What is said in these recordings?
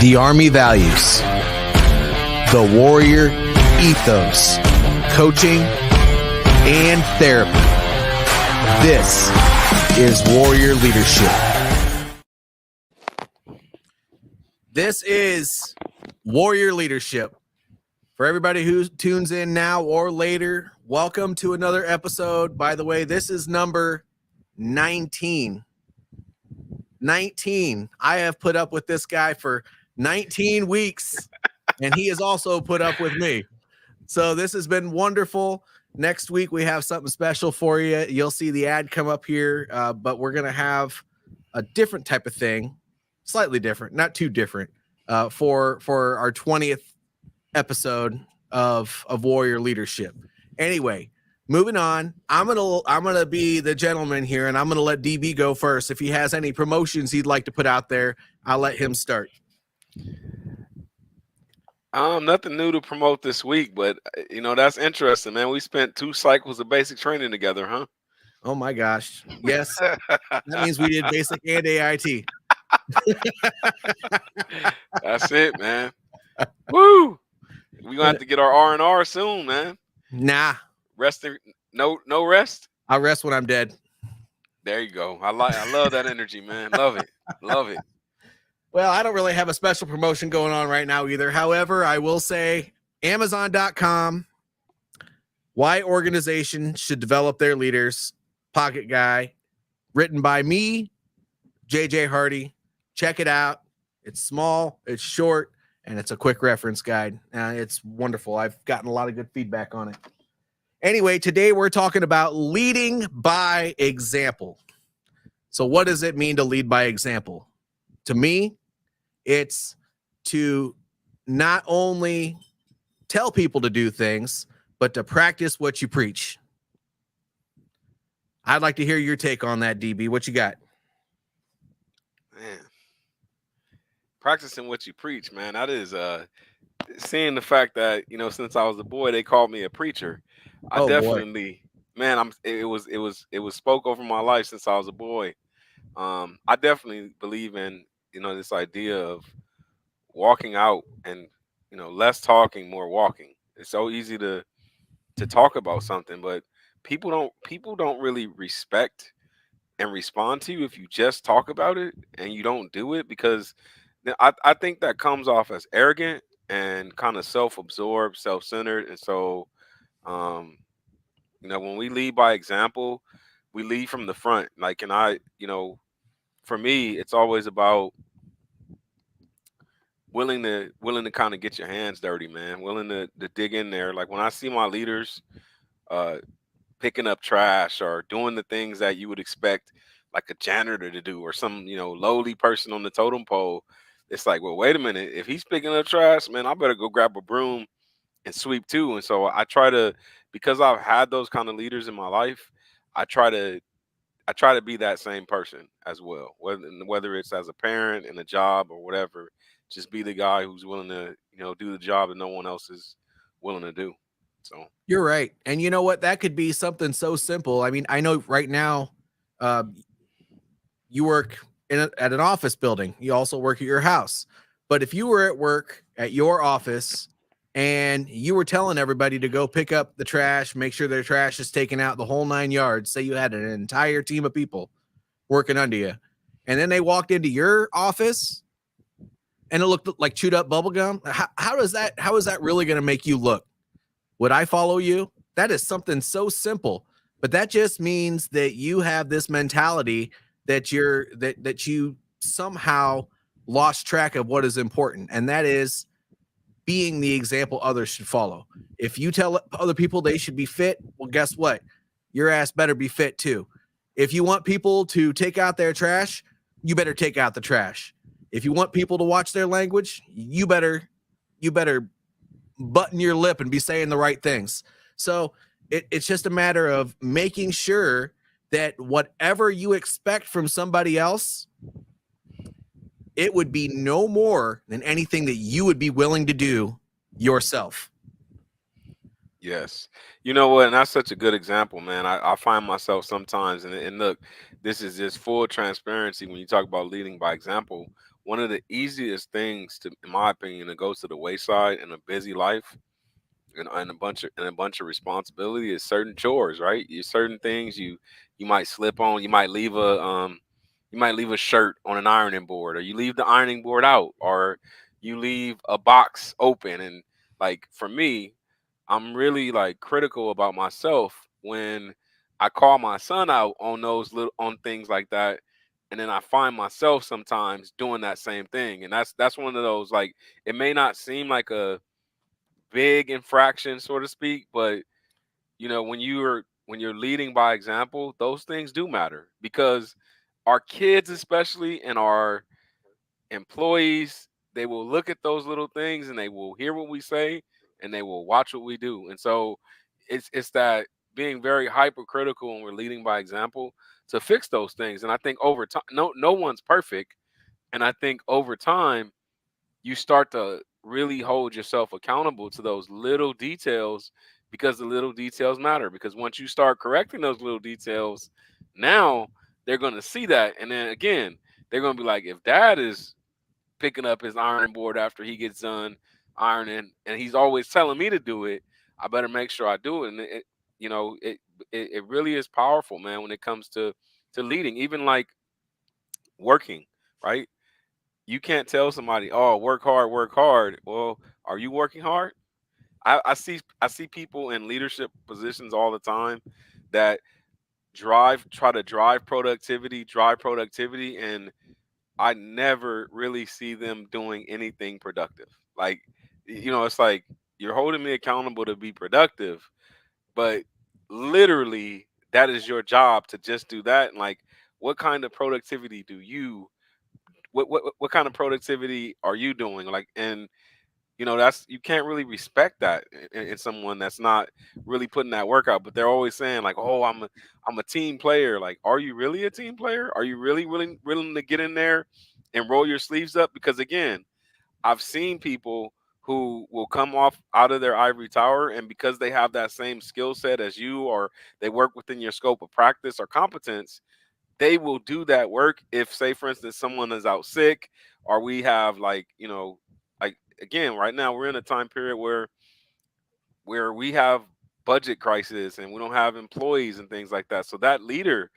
The Army values, the Warrior ethos, coaching, and therapy. This is Warrior Leadership. This is Warrior Leadership. For everybody who tunes in now or later, welcome to another episode. By the way, this is number 19. 19. I have put up with this guy for 19 weeks, and he has also put up with me. So this has been wonderful. Next week, we have something special for you. You'll see the ad come up here, but we're going to have a different type of thing, slightly different, not too different, for our 20th episode of Warrior Leadership. Anyway, moving on, I'm gonna be the gentleman here, and I'm gonna let DB go first. If he has any promotions he'd like to put out there, I'll let him start. Nothing new to promote this week, but that's interesting, man. We spent 2 cycles of basic training together, huh? Oh my gosh, yes. That means we did basic and AIT. That's it, man. Woo! We're gonna have to get our R&R soon, man. Nah. Resting, no rest. I'll rest when I'm dead. There you go. I love that energy, man. Love it. Well, I don't really have a special promotion going on right now either. However, I will say Amazon.com, why organizations should develop their leaders, Pocket Guy, written by me, JJ Hardy. Check it out. It's small, it's short, and it's a quick reference guide. It's wonderful. I've gotten a lot of good feedback on it. Anyway, today we're talking about leading by example. So what does it mean to lead by example? To me, it's to not only tell people to do things, but to practice what you preach. I'd like to hear your take on that, DB. What you got? Man, practicing what you preach, man. That is seeing the fact that, since I was a boy, they called me a preacher. I definitely, man, it was spoke over my life since I was a boy. I definitely believe in, this idea of walking out and, less talking, more walking. It's so easy to talk about something, but people don't really respect and respond to you if you just talk about it and you don't do it, because I think that comes off as arrogant and kind of self-absorbed, self-centered. And so, when we lead by example, we lead from the front. Like, and for me, it's always about willing to kind of get your hands dirty, man, willing to dig in there. Like when I see my leaders picking up trash or doing the things that you would expect like a janitor to do, or some, lowly person on the totem pole, it's like, well, wait a minute, if he's picking up trash, man, I better go grab a broom and sweep too. And so I try to, because I've had those kind of leaders in my life, I try to be that same person as well, whether it's as a parent, in a job, or whatever. Just be the guy who's willing to, do the job that no one else is willing to do. So you're right. And you know what? That could be something so simple. I mean, I know right now you work at an office building. You also work at your house. But if you were at work at your office and you were telling everybody to go pick up the trash, make sure their trash is taken out, the whole 9 yards, say you had an entire team of people working under you, and then they walked into your office and it looked like chewed up bubble gum, how is that really going to make you look? Would I follow you? That is something so simple, but that just means that you have this mentality that you somehow lost track of what is important, and that is being the example others should follow. If you tell other people they should be fit, well, guess what? Your ass better be fit too. If you want people to take out their trash, you better take out the trash. If you want people to watch their language, you better button your lip and be saying the right things. So it's just a matter of making sure that whatever you expect from somebody else, it would be no more than anything that you would be willing to do yourself. Yes. You know what? And that's such a good example, man. I find myself sometimes, and look, this is just full transparency when you talk about leading by example. one of the easiest things to, in my opinion, to go to the wayside in a busy life and a bunch of responsibility is certain chores, right? You certain things you might slip on. You might leave a shirt on an ironing board, or you leave the ironing board out, or you leave a box open. And like for me, I'm really like critical about myself when I call my son out on those little on things like that. And then I find myself sometimes doing that same thing. And that's one of those, like, it may not seem like a big infraction, so to speak, but when you're leading by example, those things do matter, because our kids, especially, and our employees, they will look at those little things and they will hear what we say and they will watch what we do. And so it's that being very hypercritical when we're leading by example to fix those things. And I think over time, no one's perfect, and I think over time you start to really hold yourself accountable to those little details, because the little details matter. Because once you start correcting those little details, now they're going to see that. And then again, they're going to be like, if dad is picking up his ironing board after he gets done ironing and he's always telling me to do it, I better make sure I do it. And it really is powerful, man, when it comes to leading, even like working, right? You can't tell somebody, "Oh, work hard, work hard." Well, are you working hard? I see people in leadership positions all the time that try to drive productivity, and I never really see them doing anything productive. Like, it's like you're holding me accountable to be productive, but literally that is your job to just do that. And like, what kind of productivity do you what kind of productivity are you doing? Like, and that's, you can't really respect that in someone that's not really putting that work out. But they're always saying like, oh, I'm a team player. Like, are you really a team player? Are you really willing to get in there and roll your sleeves up? Because again, I've seen people who will come off out of their ivory tower, and because they have that same skill set as you, or they work within your scope of practice or competence, they will do that work. If, say for instance, someone is out sick, or we have like, like, again, right now we're in a time period where we have budget crisis and we don't have employees and things like that. So that leader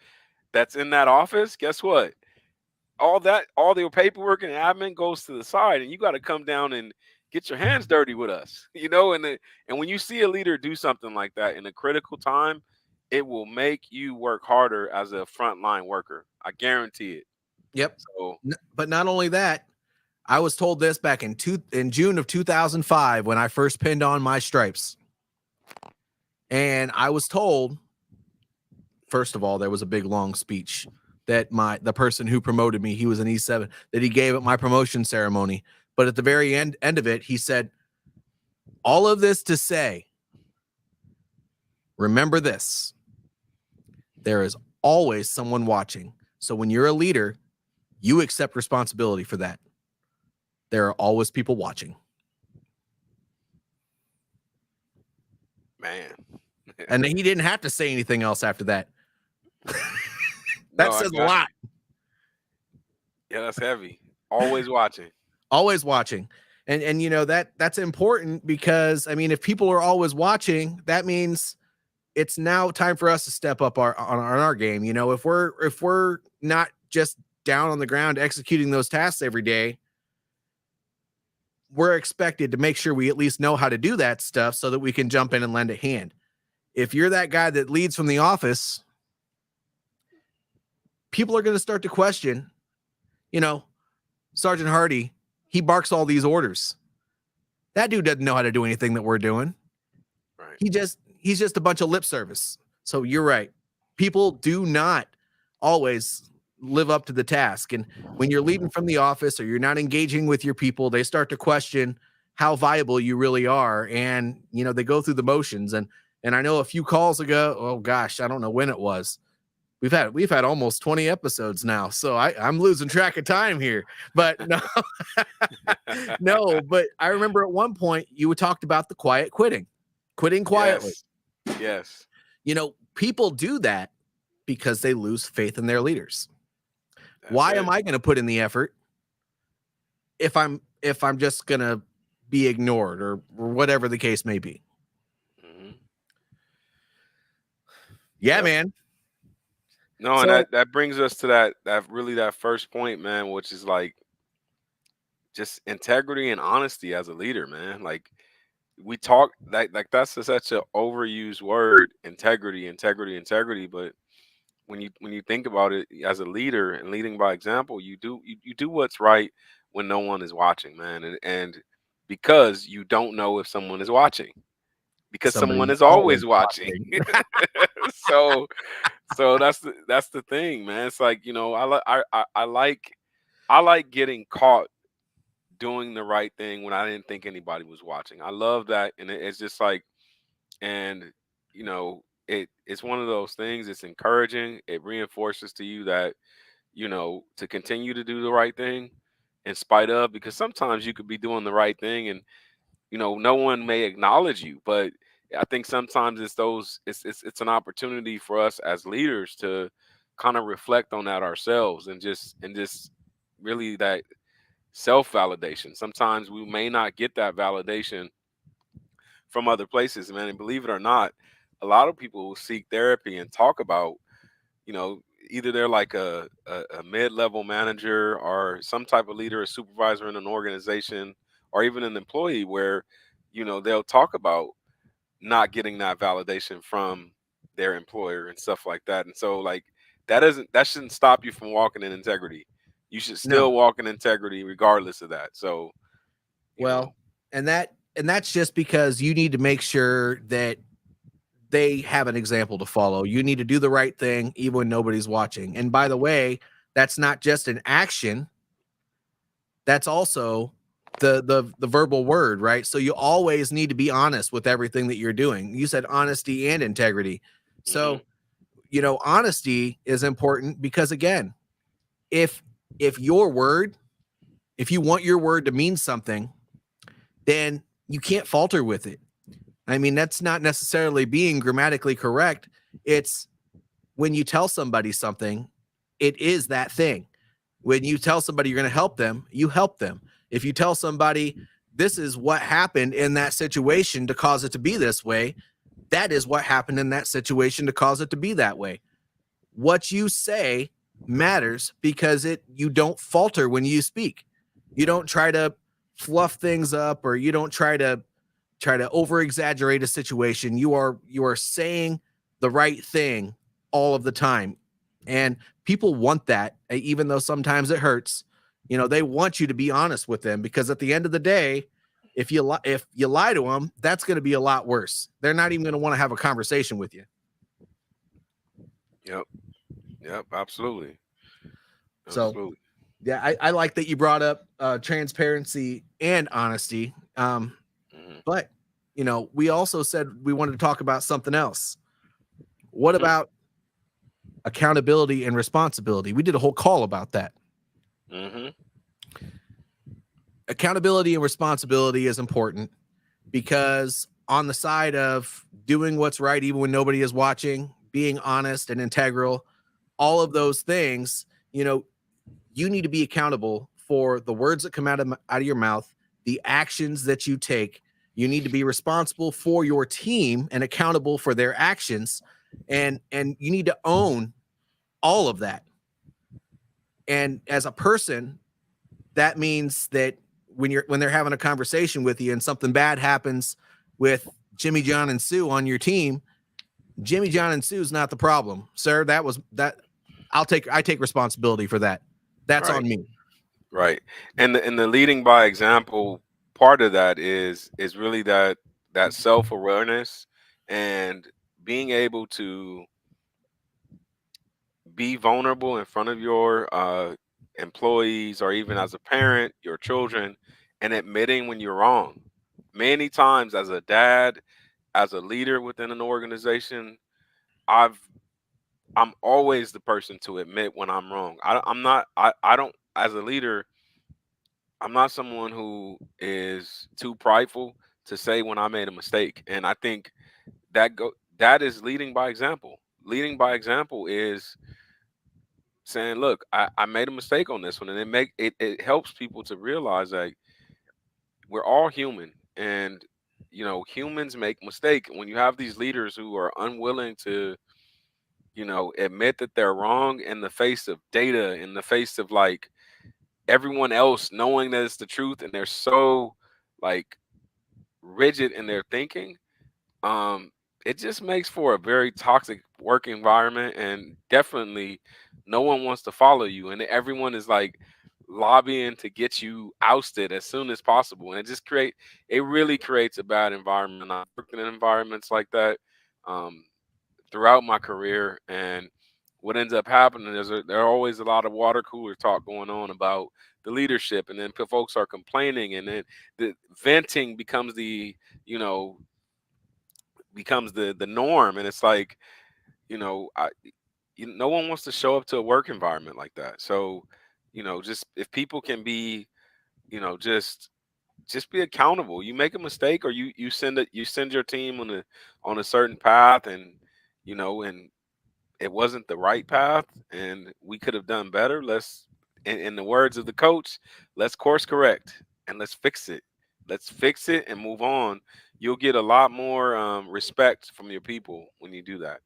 that's in that office, guess what? All the paperwork and admin goes to the side, and you got to come down and get your hands dirty with us, and when you see a leader do something like that in a critical time, it will make you work harder as a frontline worker. I guarantee it. Yep. So, But not only that, I was told this back in June of 2005 when I first pinned on my stripes. And I was told, first of all, there was a big long speech that the person who promoted me, he was an E7, that he gave at my promotion ceremony. But at the very end of it, he said, all of this to say, remember this, there is always someone watching. So when you're a leader, you accept responsibility for that. There are always people watching. man. And he didn't have to say anything else after that. That says a lot. Yeah, that's heavy. Always watching. Always watching. And that's important, because I mean, if people are always watching, that means it's now time for us to step up on our game. If we're not just down on the ground executing those tasks every day, we're expected to make sure we at least know how to do that stuff so that we can jump in and lend a hand. If you're that guy that leads from the office, people are going to start to question, Sergeant Hardy, he barks all these orders. That dude doesn't know how to do anything that we're doing. Right. He's just a bunch of lip service. So you're right. People do not always live up to the task. And when you're leading from the office, or you're not engaging with your people, they start to question how viable you really are. And, they go through the motions. And I know a few calls ago, oh gosh, I don't know when it was. We've had almost 20 episodes now. So I'm losing track of time here, but no, no, but I remember at one point you talked about the quitting quietly. Yes. People do that because they lose faith in their leaders. Why am I going to put in the effort if I'm just gonna be ignored or whatever the case may be. Yeah, Yep. man. No, and So that brings us to that first point, man, which is like just integrity and honesty as a leader, man. Like we talk like that's such an overused word, integrity, integrity, integrity. But when you think about it, as a leader and leading by example, you do what's right when no one is watching, man, and because you don't know if someone is watching, because someone somebody's is always always watching. watching. so that's the thing, man. It's like, you know, I like getting caught doing the right thing when I didn't think anybody was watching. I love that, and it's just like, and you know, it's one of those things. It's encouraging. It reinforces to you that, you know, to continue to do the right thing in spite of, because sometimes you could be doing the right thing and, you know, no one may acknowledge you. But I think sometimes it's an opportunity for us as leaders to kind of reflect on that ourselves, and just really that self validation. Sometimes we may not get that validation from other places, man. And believe it or not, a lot of people will seek therapy and talk about, you know, either they're like a mid-level manager or some type of leader, a supervisor in an organization, or even an employee where, you know, they'll talk about not getting that validation from their employer and stuff like that. And so like that shouldn't stop you from walking in integrity. You should No. still walk in integrity regardless of that. So, you know. Well, and that's just because you need to make sure that they have an example to follow. You need to do the right thing even when nobody's watching. And by the way, that's not just an action, that's also the verbal word, right? So you always need to be honest with everything that you're doing. You said honesty and integrity. Mhm. So, you know, honesty is important because again, if if your word, if you want your word to mean something, then you can't falter with it. I mean, that's not necessarily being grammatically correct. It's when you tell somebody something, it is that thing. When you tell somebody you're going to help them, you help them. If you tell somebody this is what happened in that situation to cause it to be this way, that is what happened in that situation to cause it to be that way. What you say matters because it you don't falter when you speak. You don't try to fluff things up or you don't try to over exaggerate a situation. You are saying the right thing all of the time. And people want that, even though sometimes it hurts. You know, they want you to be honest with them because at the end of the day, if you lie to them, that's going to be a lot worse. They're not even going to want to have a conversation with you. Yep. Yep, absolutely. So, Absolutely. yeah, I like that you brought up transparency and honesty. Mhm. But, you know, we also said we wanted to talk about something else. What about accountability and responsibility? We did a whole call about that. Mhm. Accountability and responsibility is important because on the side of doing what's right, even when nobody is watching, being honest and integral, all of those things, you know, you need to be accountable for the words that come out of your mouth, the actions that you take. You need to be responsible for your team and accountable for their actions, and you need to own all of that. And as a person, that means that when they're having a conversation with you and something bad happens with Jimmy, John, and Sue on your team, Jimmy, John, and Sue is not the problem, sir. That was that. I take responsibility for that. That's Right. on me. Right. And the leading by example part of that is really that self-awareness and being able to be vulnerable in front of your employees, or even as a parent, your children, and admitting when you're wrong. Many times as a dad, as a leader within an organization, I've I'm always the person to admit when I'm wrong. I'm not. I don't. As a leader, I'm not someone who is too prideful to say when I made a mistake. And I think that is leading by example. Leading by example is saying, look, I made a mistake on this one. And it helps people to realize that we're all human, and humans make mistakes. When you have these leaders who are unwilling to admit that they're wrong in the face of data, in the face of like everyone else knowing that it's the truth, and they're so like rigid in their thinking, um it just makes for a very toxic work environment, and definitely no one wants to follow you, and everyone is like lobbying to get you ousted as soon as possible, and it really creates a bad environment. I've worked in environments like that um throughout my career, and what ends up happening is there are always a lot of water cooler talk going on about the leadership, and then folks are complaining, and then the venting becomes you know the norm, and it's like no one wants to show up to a work environment like that. So just if people can be just be accountable. You make a mistake, or you send your team on a certain path, and and it wasn't the right path, and we could have done better. Let's, in the words of the coach, let's course correct and let's fix it. Let's fix it and move on. You'll get a lot more respect from your people when you do that.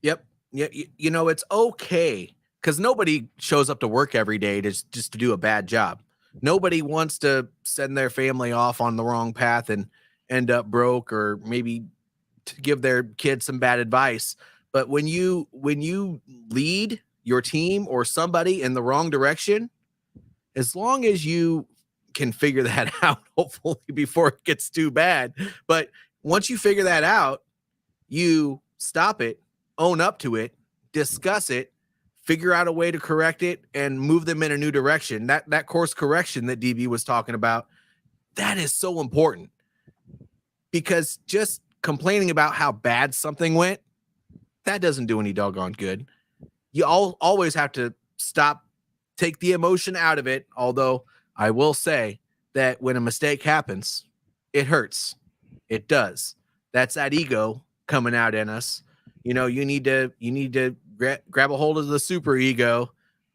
Yep. Yeah. It's okay because nobody shows up to work every day just to do a bad job. Nobody wants to send their family off on the wrong path and end up broke, or maybe to give their kids some bad advice. But when you lead your team or somebody in the wrong direction, as long as you can figure that out, hopefully before it gets too bad. But once you figure that out, you stop it, own up to it, discuss it, figure out a way to correct it, and move them in a new direction. That course correction that DB was talking about, that is so important, because just complaining about how bad something went, that doesn't do any doggone good. You always have to stop, take the emotion out of it. Although I will say that when a mistake happens, it hurts. It does. That's that ego coming out in us. You need to grab a hold of the super ego,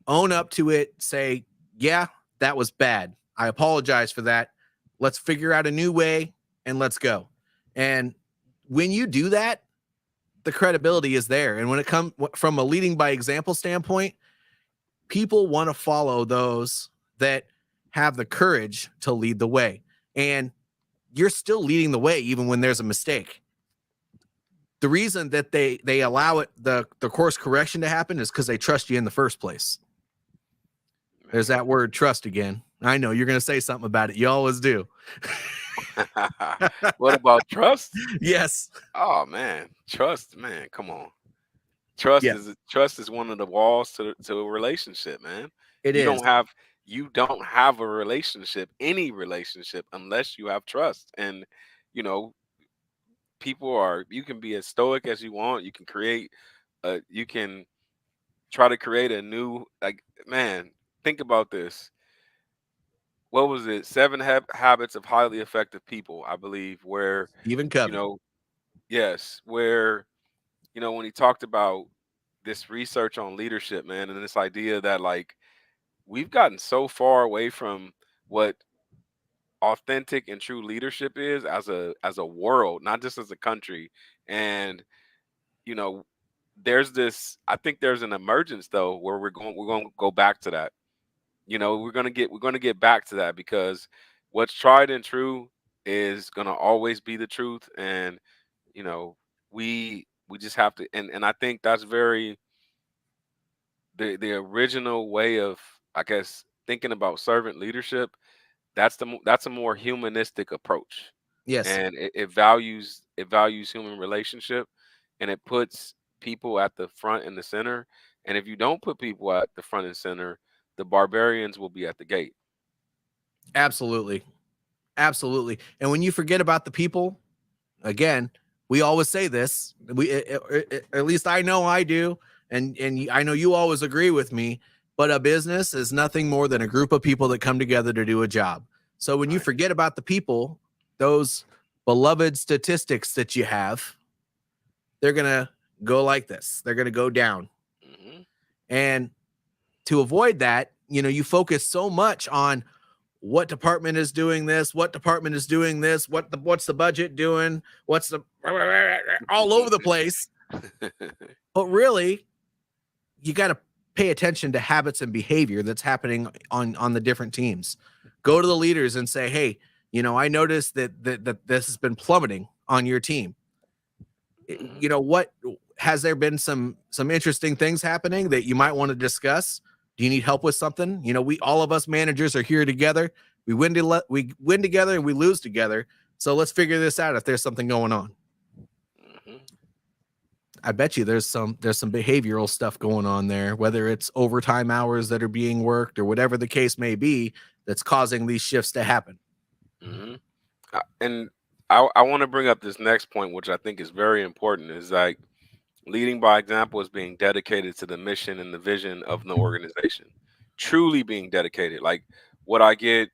own up to it, say, yeah, that was bad. I apologize for that. Let's figure out a new way and let's go. And when you do that, the credibility is there. And when it comes from a leading by example standpoint, people want to follow those that have the courage to lead the way. And you're still leading the way even when there's a mistake. The reason that they allow the course correction to happen is because they trust you in the first place. There's that word trust again. I know you're going to say something about it. You always do. What about trust? Yes. Oh man, trust, man. Come on. Trust is one of the walls to a relationship, man. It you is. don't have you don't have a relationship, any relationship, unless you have trust. And you know, you can be as stoic as you want. You can try to create a new, like, man, think about this. What was it? Seven habits of highly effective people, I believe, where Stephen you Covey. know, yes, where when he talked about this research on leadership, man, and this idea that like we've gotten so far away from what authentic and true leadership is as a world, not just as a country. And you know, I think there's an emergence though where we're going to go back to that. We're going to get back to that, because what's tried and true is going to always be the truth. And you know, we just have to, and I think that's very the original way of, I guess, thinking about servant leadership. That's a more humanistic approach, Yes. and it values human relationship, and it puts people at the front and the center. And if you don't put people at the front and center, the barbarians will be at the gate. Absolutely. Absolutely. And when you forget about the people, again, we always say this. At least I know I do, and I know you always agree with me. But a business is nothing more than a group of people that come together to do a job. So when you Right. forget about the people, those beloved statistics that you have, they're gonna go like this. They're gonna go down. Hmm. And to avoid that, you focus so much on what department is doing this, what department is doing this, what's the budget doing, what's the all over the place. But really, you got to pay attention to habits and behavior that's happening on the different teams. Go to the leaders and say, hey, I noticed that this has been plummeting on your team. What has there been some interesting things happening that you might want to discuss? Do you need help with something? We all of us managers are here together. We win together and we lose together. So let's figure this out if there's something going on. I bet you there's some behavioral stuff going on there, whether it's overtime hours that are being worked or whatever the case may be, that's causing these shifts to happen. And I want to bring up this next point, which I think is very important, is like leading by example is being dedicated to the mission and the vision of the organization. Truly being dedicated. Like, what I get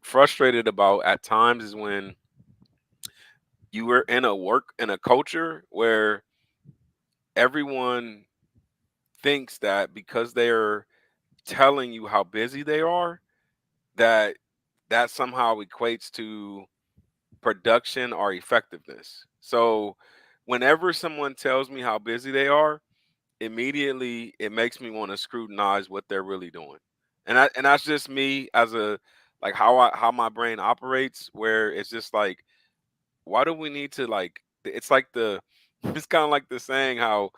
frustrated about at times is when you were in a culture where everyone thinks that because they're telling you how busy they are, that somehow equates to production or effectiveness. So whenever someone tells me how busy they are, immediately it makes me want to scrutinize what they're really doing. And that's just me as a, like, how my brain operates, where it's just like, why do we need to, like, it's like it's kind of like the saying how,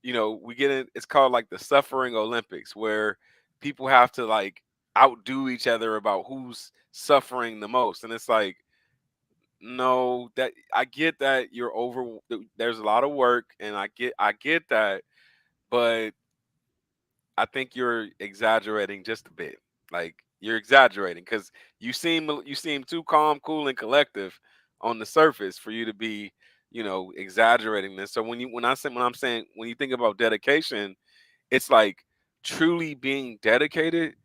we get in, it's called like the suffering Olympics, where people have to like outdo each other about who's suffering the most. And it's like, no, that I get that there's a lot of work, and I get that, but I think you're exaggerating just a bit. Like, you're exaggerating because you seem too calm, cool, and collective on the surface for you to be, exaggerating this. So when I'm saying when you think about dedication, it's like truly being dedicated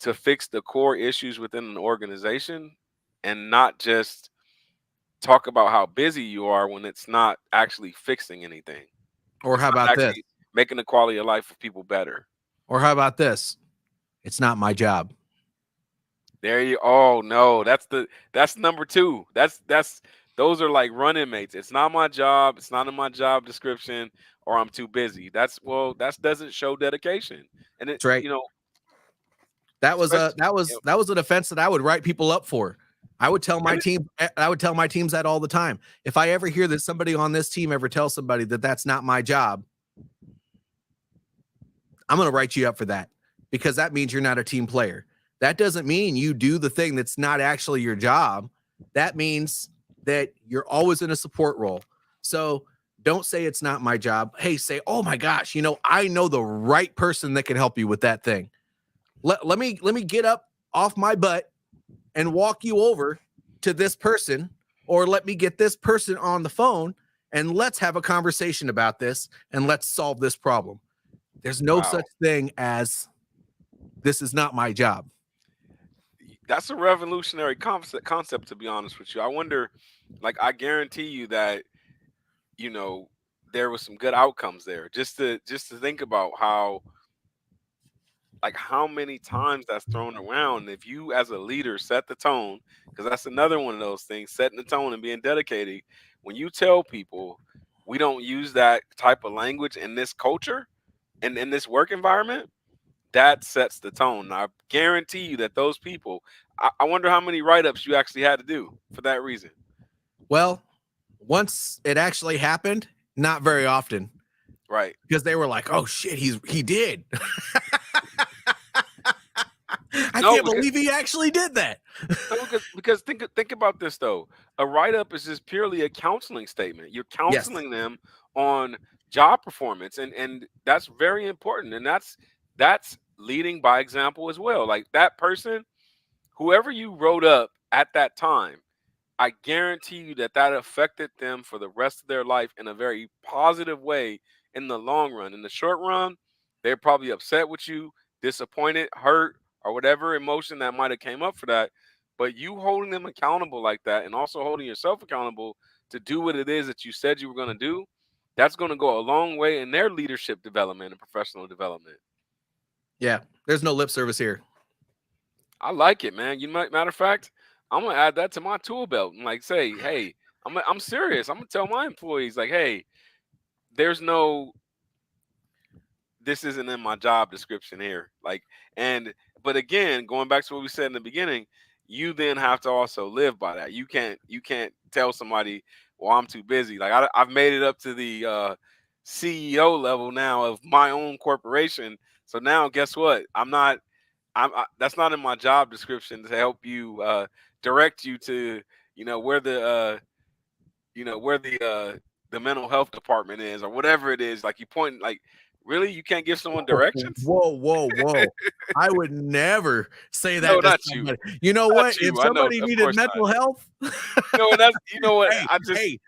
to fix the core issues within an organization, and not just talk about how busy you are when it's not actually fixing anything. Or It's how not about this? actually making the quality of life of people better. Or how about this? It's not my job. Oh no, that's number two. Those are like running mates. It's not my job. It's not in my job description, or I'm too busy. That doesn't show dedication. And That's right. That was a defense that I would write people up for. I would tell my teams that all the time. If I ever hear that somebody on this team ever tells somebody that that's not my job, I'm going to write you up for that, because that means you're not a team player. That doesn't mean you do the thing that's not actually your job. That means that you're always in a support role. So don't say it's not my job. Hey, say, oh my gosh, I know the right person that can help you with that thing. Let me get up off my butt and walk you over to this person, or let me get this person on the phone and let's have a conversation about this and let's solve this problem. There's no such thing as this is not my job. That's a revolutionary concept, to be honest with you. I wonder, like, I guarantee you that, there was some good outcomes there. Just to think about how many times that's thrown around. If you as a leader set the tone, because that's another one of those things, setting the tone and being dedicated. When you tell people we don't use that type of language in this culture and in this work environment, that sets the tone. Now, I guarantee you that those people, I wonder how many write-ups you actually had to do for that reason. Well, once it actually happened, not very often. Right. Because they were like, oh shit, he did. I can't believe he actually did that. because think about this though. A write-up is just purely a counseling statement. You're counseling them on job performance, and that's very important. And that's leading by example as well. Like, that person, whoever you wrote up at that time, I guarantee you that affected them for the rest of their life in a very positive way in the long run. In the short run, they're probably upset with you, disappointed, hurt, or whatever emotion that might have came up for that. But you holding them accountable like that, and also holding yourself accountable to do what it is that you said you were going to do, that's going to go a long way in their leadership development and professional development. Yeah, there's no lip service here. I like it, man. Matter of fact, I'm gonna add that to my tool belt and like say, hey, I'm serious. I'm gonna tell my employees like, hey, there's no this isn't in my job description here. Like, but again, going back to what we said in the beginning, you then have to also live by that. You can't tell somebody, well, I'm too busy. Like I've made it up to the CEO level now of my own corporation. So now guess what? That's not in my job description to help you direct you to, where the mental health department is or whatever it is. Like you point, like, really, you can't give someone directions? Whoa. I would never say No, that to not you, somebody. You know not what? If you. I know, somebody of needed course not. mental health, And that's what hey, I just. hey,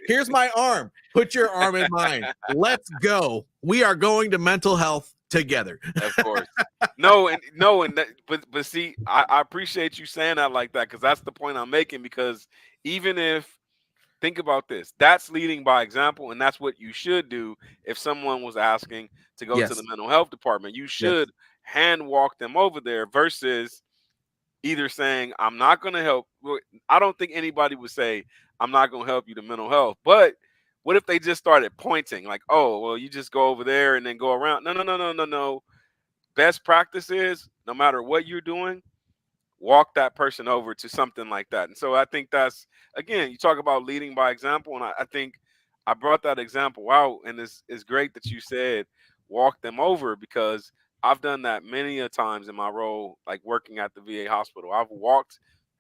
here's my arm. Put your arm in mine. Let's go. We are going to mental health together. Of course. No, and that, but see, I appreciate you saying that like that, because that's the point I'm making. Because even if, think about this, that's leading by example, and that's what you should do. If someone was asking to go to the Yes. mental health department, you Yes. should hand walk them over there versus either saying, I'm not going to help. I don't think anybody would say, I'm not going to help you to mental health. But what if they just started pointing like, oh, well, you just go over there and then go around? No. Best practice is, no matter what you're doing, walk that person over to something like that. And so I think that's, again, you talk about leading by example, and I think I brought that example out, and it's great that you said walk them over, because I've done that many a times in my role, like working at the VA hospital. I've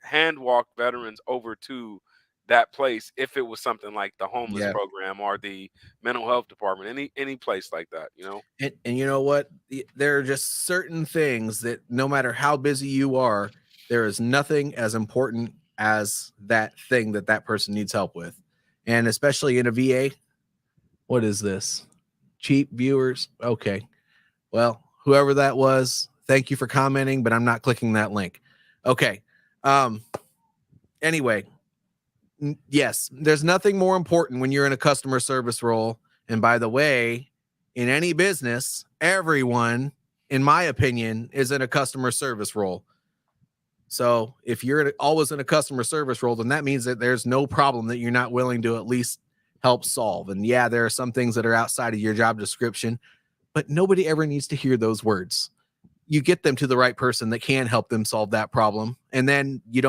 hand walked veterans over to that place if it was something like the homeless Yeah. program or the mental health department, any place like that. And you know what? There are just certain things that no matter how busy you are, there is nothing as important as that thing that that person needs help with. And especially in a VA, what is this? Cheap viewers? Okay. Well, whoever that was, thank you for commenting, but I'm not clicking that link. Okay. Um anyway, yes, there's nothing more important when you're in a customer service role. And by the way, in any business, everyone, in my opinion, is in a customer service role. So if you're always in a customer service role, then that means that there's no problem that you're not willing to at least help solve. And yeah, there are some things that are outside of your job description, but nobody ever needs to hear those words. You get them to the right person that can help them solve that problem. And then you're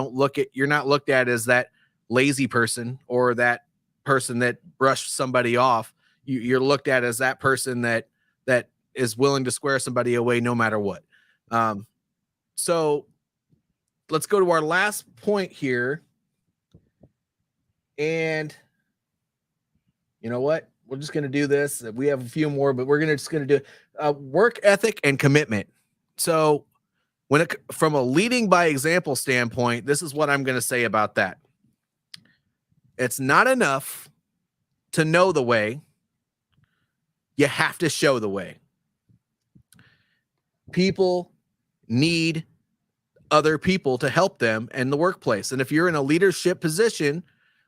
not looked at as that lazy person or that person that brushed somebody off. You're looked at as that person that is willing to square somebody away no matter what. So let's go to our last point here. And you know what? We're just going to do this. We have a few more, but we're just going to do work ethic and commitment. So from a leading by example standpoint, this is what I'm going to say about that. It's not enough to know the way. You have to show the way. People need other people to help them in the workplace. And if you're in a leadership position,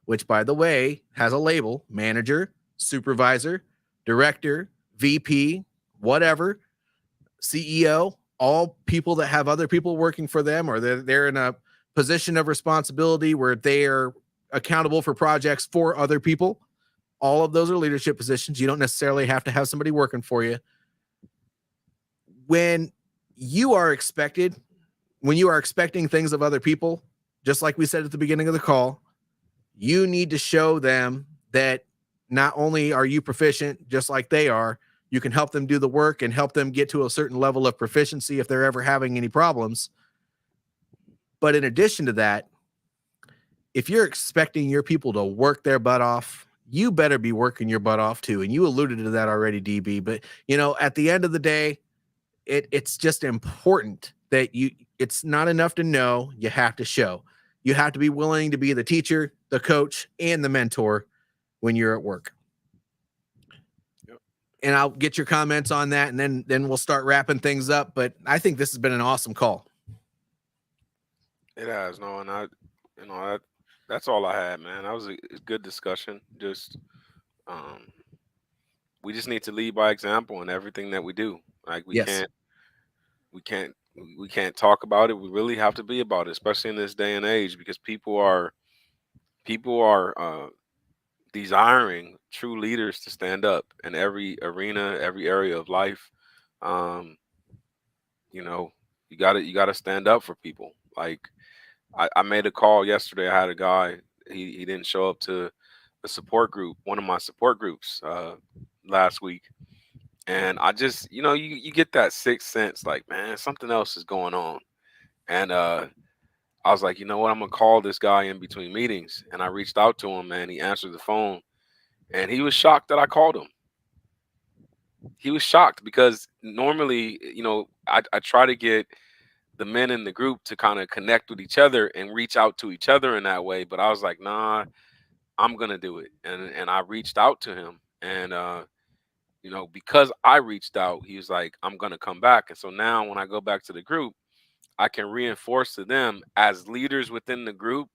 which by the way has a label, manager, supervisor, director, VP, whatever, CEO, all people that have other people working for them, or they're in a position of responsibility where they are accountable for projects for other people. All of those are leadership positions. You don't necessarily have to have somebody working for you. When you are expecting things of other people, just like we said at the beginning of the call, you need to show them that not only are you proficient just like they are, you can help them do the work and help them get to a certain level of proficiency if they're ever having any problems. But in addition to that, if you're expecting your people to work their butt off, you better be working your butt off too. And you alluded to that already, DB. But, at the end of the day, it's just important that it's not enough to know, you have to show. You have to be willing to be the teacher, the coach, and the mentor when you're at work. Yep. And I'll get your comments on that, and then we'll start wrapping things up. But I think this has been an awesome call. It has, no, and that's all I had, man. That was a good discussion. Just we just need to lead by example in everything that we do. Like we Yes. can't we can't talk about it. We really have to be about it, especially in this day and age, because people are desiring true leaders to stand up in every arena, every area of life. Um, you know, you gotta stand up for people. Like I made a call yesterday. I had a guy. He didn't show up to a support group, one of my support groups, last week, and I just, you get that sixth sense, like, man, something else is going on, and I was like, you know what, I'm gonna call this guy in between meetings, and I reached out to him, man. He answered the phone, and he was shocked that I called him. He was shocked because normally, I try to get the men in the group to kind of connect with each other and reach out to each other in that way. But I was like, nah, I'm gonna do it. And I reached out to him. And because I reached out, he was like, I'm gonna come back. And so now when I go back to the group, I can reinforce to them as leaders within the group,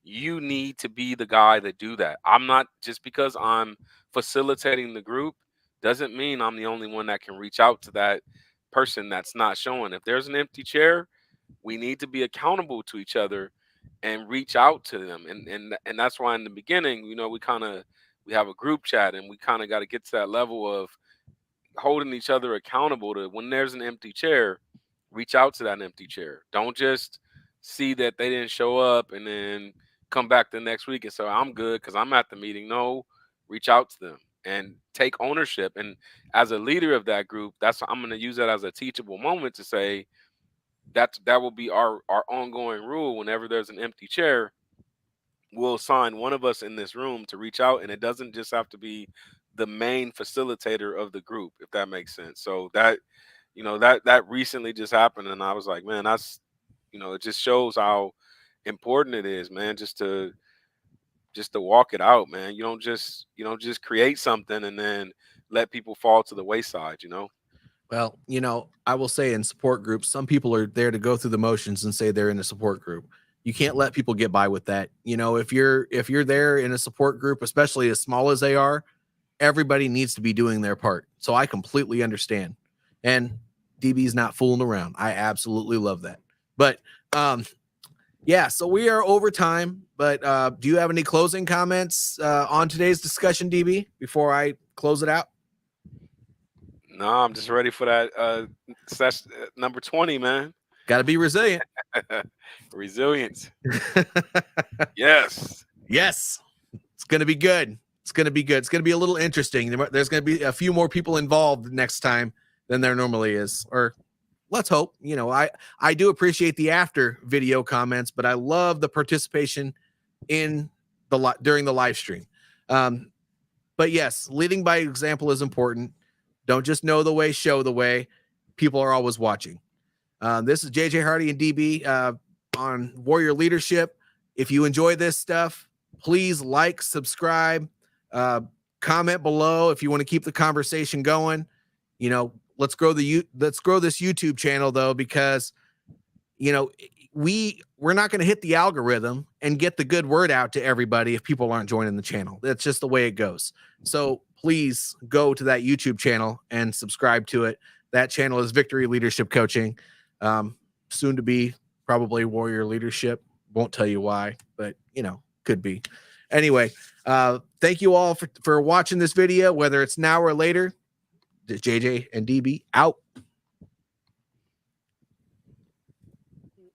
you need to be the guy that do that. I'm not, just because I'm facilitating the group doesn't mean I'm the only one that can reach out to that person that's not showing. If there's an empty chair, we need to be accountable to each other and reach out to them. And that's why in the beginning, we have a group chat, and we kind of got to get to that level of holding each other accountable to, when there's an empty chair, reach out to that empty chair. Don't just see that they didn't show up and then come back the next week and say, I'm good because I'm at the meeting. No, reach out to them and take ownership. And as a leader of that group, I'm going to use that as a teachable moment to say that will be our ongoing rule. Whenever there's an empty chair, we'll assign one of us in this room to reach out, and it doesn't just have to be the main facilitator of the group, if that makes sense. So that that recently just happened, and I was like, man, that's it just shows how important it is, man, just to walk it out, man. You don't just create something and then let people fall to the wayside. Well, I will say in support groups, some people are there to go through the motions and say they're in a support group. You can't let people get by with that. If you're there in a support group, especially as small as they are, everybody needs to be doing their part. So I completely understand. And DB's not fooling around. I absolutely love that. But yeah, so we are over time, but do you have any closing comments on today's discussion, DB, before I close it out? No, I'm just ready for that session number 20, man. Got to be resilient. Resilience. Yes. Yes. It's going to be good. It's going to be good. It's going to be a little interesting. There's going to be a few more people involved next time than there normally is, or let's hope. I do appreciate the after video comments, but I love the participation in during the live stream. But yes, leading by example is important. Don't just know the way, show the way. People are always watching. This is JJ Hardy and DB on Warrior Leadership. If you enjoy this stuff, please like, subscribe, comment below if you want to keep the conversation going. Let's grow this YouTube channel though, because we're not going to hit the algorithm and get the good word out to everybody if people aren't joining the channel. That's just the way it goes. So please go to that YouTube channel and subscribe to it. That channel is Victory Leadership Coaching. Soon to be probably Warrior Leadership. Won't tell you why, but could be. Anyway, thank you all for watching this video, whether it's now or later. JJ and DB out.